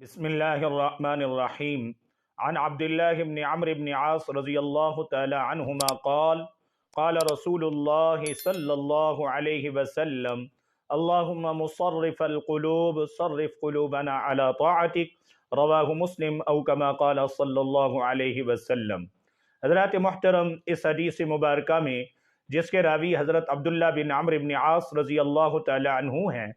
بسم الله الرحمن الرحيم. عن عبد الله بن عمرو بن عاص رضي الله تعالى عنهما قال قال رسول الله صلى الله عليه وسلم: اللهم مصرف القلوب صرف قلوبنا على طاعتك. رواہ مسلم او کما قال صلی اللہ علیہ وسلم. حضرات محترم، اس حدیث مبارکہ میں جس کے راوی حضرت عبداللہ بن عمرو بن عاص رضی اللہ تعالی عنہ ہیں،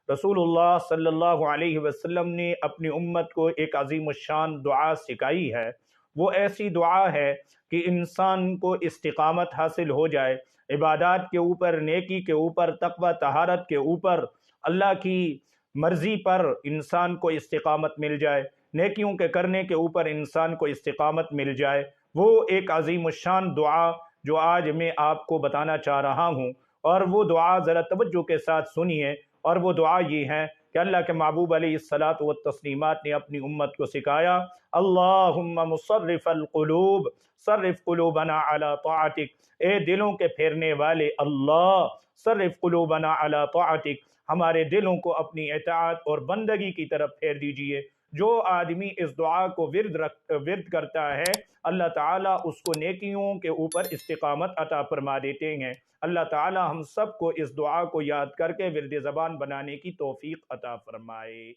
رسول اللہ صلی اللہ علیہ وسلم نے اپنی امت کو ایک عظیم الشان دعا سکھائی ہے۔ وہ ایسی دعا ہے کہ انسان کو استقامت حاصل ہو جائے، عبادات کے اوپر، نیکی کے اوپر، تقوی طہارت کے اوپر، اللہ کی مرضی پر انسان کو استقامت مل جائے، نیکیوں کے کرنے کے اوپر انسان کو استقامت مل جائے۔ وہ ایک عظیم الشان دعا جو آج میں آپ کو بتانا چاہ رہا ہوں، اور وہ دعا ذرا توجہ کے ساتھ سنیے۔ اور وہ دعا یہ ہے کہ اللہ کے محبوب علیہ الصلاۃ والتسلیمات نے اپنی امت کو سکھایا: اللہم مصرف القلوب صرف قلوبنا علی طاعتک۔ اے دلوں کے پھیرنے والے اللہ، صرف قلوبنا علی طاعتک، ہمارے دلوں کو اپنی اطاعت اور بندگی کی طرف پھیر دیجئے۔ جو آدمی اس دعا کو ورد کرتا ہے، اللہ تعالیٰ اس کو نیکیوں کے اوپر استقامت عطا فرما دیتے ہیں۔ اللہ تعالیٰ ہم سب کو اس دعا کو یاد کر کے ورد زبان بنانے کی توفیق عطا فرمائے۔